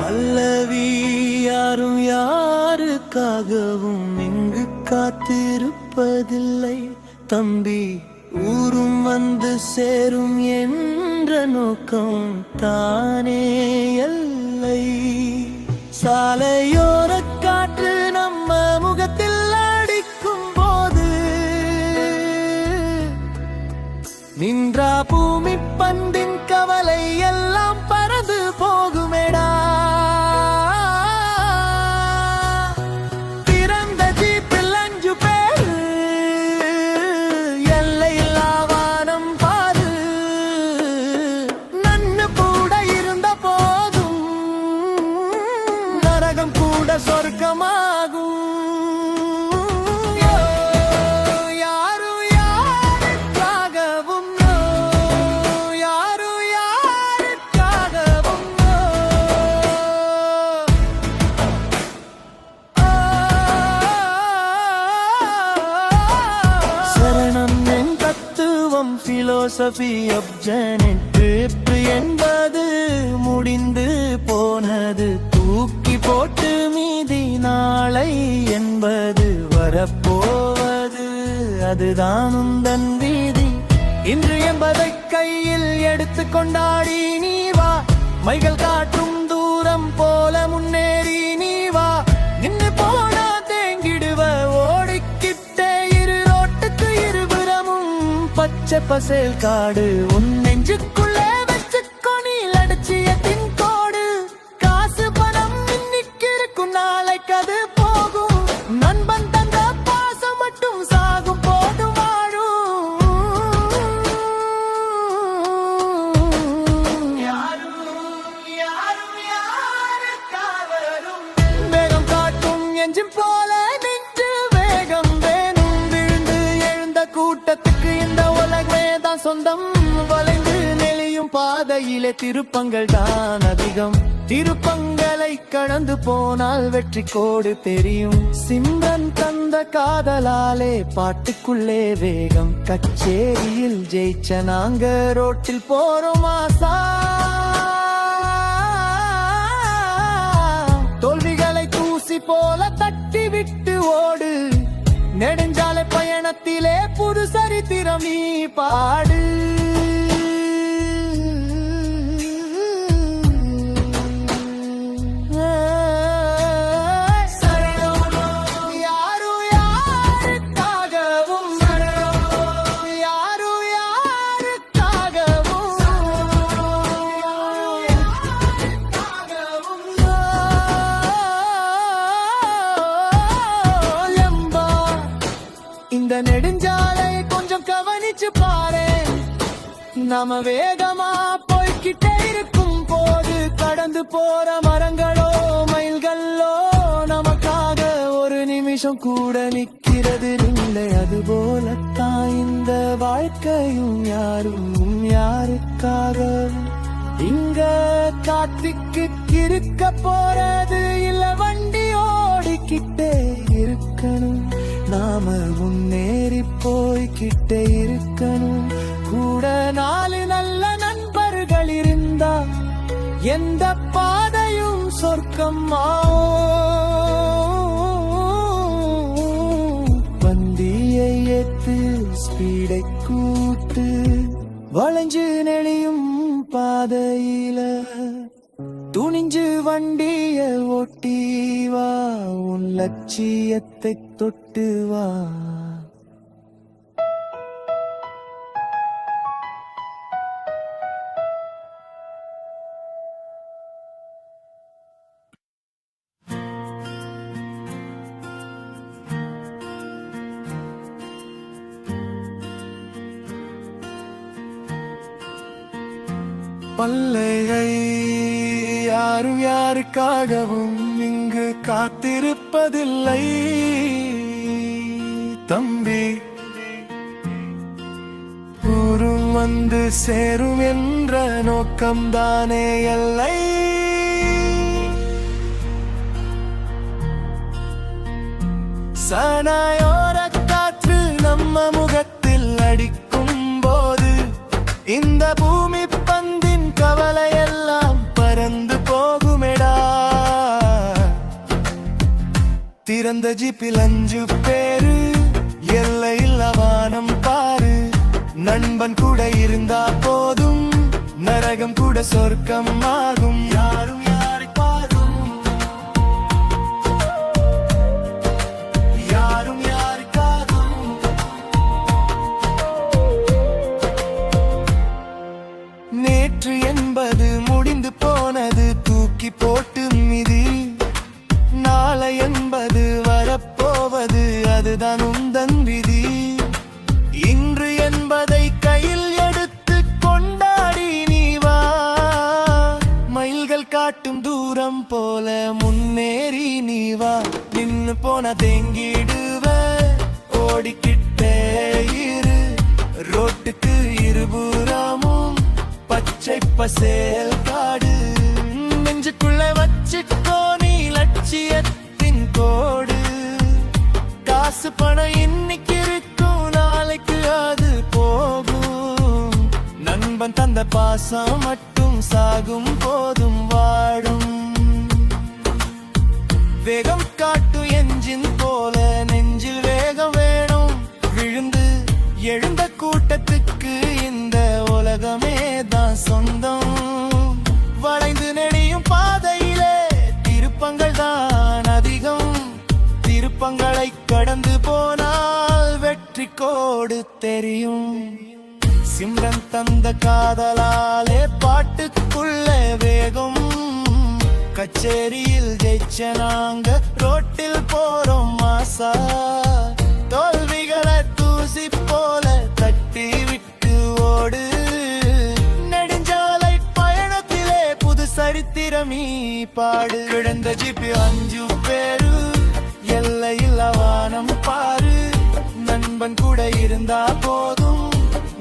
பல்லவி யாரும் யாருக்காகவும் இங்கு காத்திருப்பதில்லை தம்பி. ஊரும் வந்து சேரும் என்ற நோக்கம் தானே எல்லை. சாலையோர காற்று நம்ம முகத்தில் அடிக்கும் போது நின்றா பூமி பந்தின் கவலை எல்லாம் பறந்து போகுமேடா. பிறந்த ஜீப்பில் 5 பேர் எல்லையில்லா வானம் பாரு. நன்னு கூட இருந்த போதும் நரகம் கூட சொர்க்கமாகும். Philosophy of Janet என்பது முடிந்து போனது. தூக்கி போட்டு மீதி நாளை என்பது வரப்போவது. அதுதான் உந்தன் வீதி. இன்று என்பதை கையில் எடுத்து கொண்டாடி நீ வா. மைகள் காட்டும் தூரம் போல முன்னேறி நீ வா. நின்று போனா தேங்கிடுவ. ஓடிக்கிட்டே இரு ரோட்டுக்கு இருபுறமும் பச்சை பசேல் காடு. உன் நெஞ்சுக்குள்ளே வச்சுக்கோ நீ லட்சியத்தின் கோடு. காசு பணம் இன்னைக்கு இருக்கும் நாளைக்கு அது போகும். நண்பன் தந்த பாசம் மட்டும் சாகும் போது வாழும். வேகம் காட்டும் எஞ்சின் போல நின்று வேகம் வேணும். விழுந்து எழுந்த கூட்டத்துக்கு இந்த உலகமே தான் சொந்தம். வளைந்து நெளியும் பாதையிலே திருப்பங்கள் தான் அதிகம். திருப்பங்களை கடந்து போனால் வெற்றி கோடு தெரியும். சிம்ரன் தந்த காதலாலே பாட்டுக்குள்ளே வேகம். கச்சேரியில் ஜெயிச்ச நாங்க ரோட்டில் போறோம் ஆசா. தோல்விகளை தூசி போல தட்டி விட்டு ஓடு. நெடுஞ்சாலை பயணத்திலே புது சரித்திரம் நீ பாடு. இந்த நெடுஞ்சாலை கொஞ்சம் கவனிச்சு பாரு. நாம வேகமா போய்கிட்டே இருக்கும் போது கடந்து போற மரங்களோ மயில்களோ நமக்காக ஒரு நிமிஷம் கூட நிக்கிறது இல்லை. அது போலத்தான் இந்த வாழ்க்கையும் யாரும் யாருக்காக இங்க காத்துக்கு இருக்க போறது இல்ல. வண்டி ஓடிக்கிட்டே இருக்கணும். நாம முன்னேறி போய்கிட்டே இருக்கணும். கூட 4 நல்ல நண்பர்கள் இருந்தா எந்த பாதையும் சொர்க்கம் ஆகும். பந்தியை ஏத்து ஸ்பீடை கூட்டு. வளைஞ்சு நெளியும் பாதையில துணிஞ்சு வண்டிய ஓட்டி வா. உன் லட்சியத்தை தொட்டு வா. பல்லையை யாரும் யாருக்காகவும் இங்கு காத்திருப்பதில்லை தம்பி. ஊரும் வந்து சேரும் என்ற நோக்கம்தானே எல்லை. சாலையோர காற்று நம்ம முகத்தில் அடிக்கும் போது இந்த பூமி பந்தின் கவலை எல்லாம் பறந்து போகுமேடா. திறந்த ஜீப்பில் 5 பேரு, எல்லையில் வானம் பாரு. நண்பன் கூட இருந்தா போதும், நரகம் கூட சொர்க்கம் ஆகும். யாரும் யாருக்காகும், யாரும் யாருக்காகும். நேற்று என்பது முடிந்து போனது, தூக்கி போட்டு மிதி. நாளை என்பது வரப்போவது, அதுதான் உந்தன் விதி. இன்று என்பதை கையில் எடுத்து கொண்டாடி நீ வா. மயில்கள் காட்டும் தூரம் போல முன்னேறி நீ வா. நின்னு போன தேங்கிடுவ, ஓடிக்கிட்டே இரு. ரோட்டுக்கு இருபுறமும் பச்சை பசேல் காடு. நெஞ்சுக்குள்ள வச்சுக்கோ நீ லட்சியத்தின் கோடு. காசு பணம் இன்னைக்கு இருக்கும், நாளைக்கு அது போகும். நண்பன் தந்த பாசம் மட்டும் சாகும் போதும் வாடும். வேகம் காட்டு என்ஜின் போல நெஞ்சில் வேகம் வேணும். விழுந்து எழுந்த கூட்டத்துக்கு இந்த உலகமே தான் சொந்தம். வளைந்து நெடியும் பாதையிலே திருப்பங்கள் தான் அதிகம். திருப்பங்களை கடந்து போனால் வெற்றி கோடு தெரியும். சிம்ரன் தந்த காதலாலே பாட்டுக்குள்ள வேகம். கச்சேரியில் ஜெயிச்ச நாங்க ரோட்டில் போறோம் மாசா. தோல்விகளை தூசி போல தட்டி விட்டு ஓடு. நெடுஞ்சாலை பயணத்திலே புது சரித்திரமீ பாடு. கிடந்த ஜிப்பி 5 பேரு, எல்லையில் வானம் பாரு. நண்பன் கூட இருந்தா போதும்,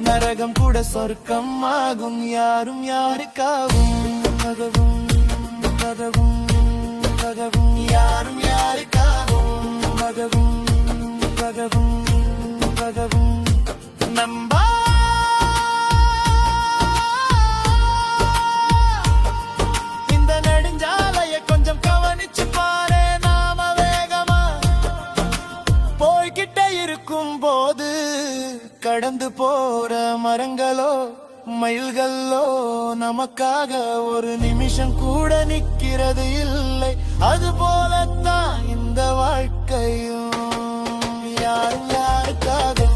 நரகம் கூட சொர்க்கம் ஆகும். யாரும் யாருக்காகும், உதவும் உதவும் உதவும். யாரும் யாருக்காகும், உதவும் உதவும் உதவும். நம்பா இந்த நெடுஞ்சாலைய கொஞ்சம் கவனிச்சு பாரு. நாம வேகமா போய்கிட்ட இருக்கும் போது, கடந்து போற மரங்களோ மயில்களோ நமக்காக ஒரு நிமிஷம் கூட நிக்கிறது இல்லை. அது போலத்தான் இந்த வாழ்க்கையும். யாரும் யாருக்காக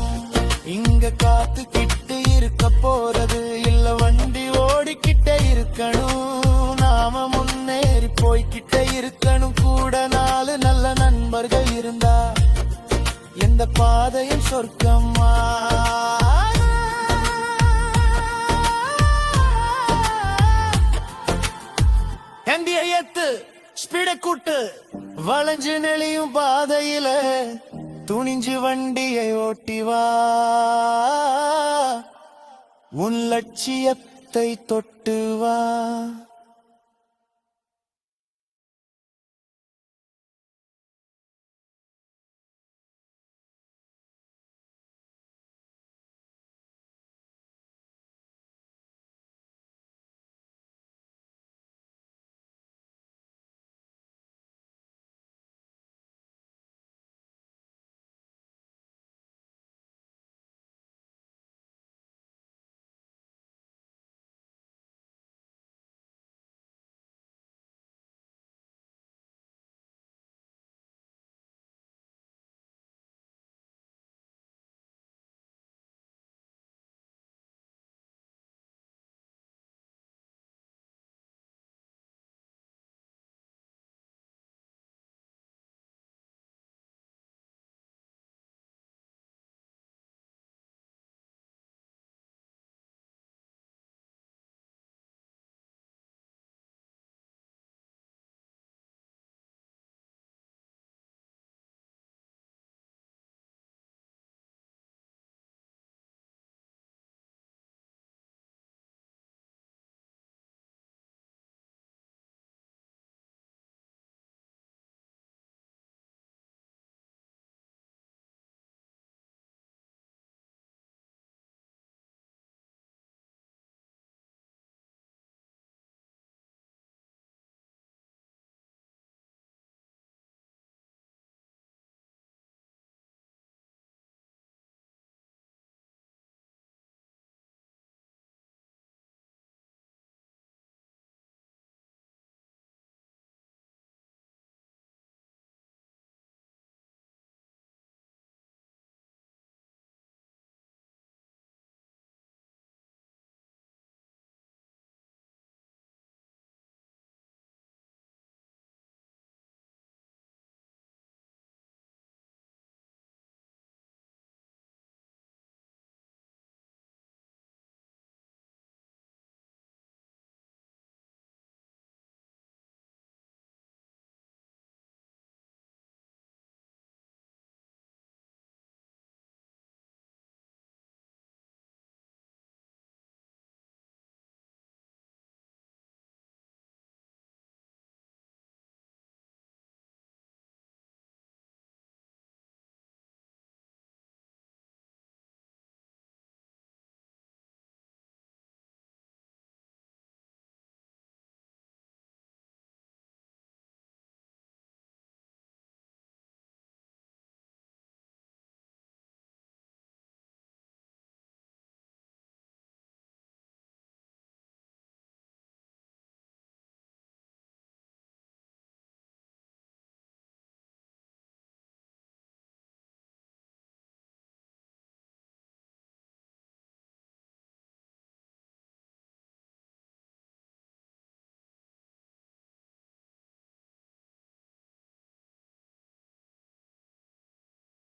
இங்க காத்துக்கிட்டு இருக்க போறது இல்ல, வண்டி ஓடிக்கிட்டே இருக்கணும். நாம முன்னேறி போய்கிட்டே இருக்கணும். கூட 4 நல்ல நண்பர்கள் இருந்தா எந்த பாதையும் சொர்க்கமா. எண்டிய ஏத்து ஸ்பீட கூட்டு. வளைஞ்சு நெளியும் பாதையில துணிஞ்சு வண்டியை ஓட்டி வா. உன் லட்சியத்தை தொட்டு வா.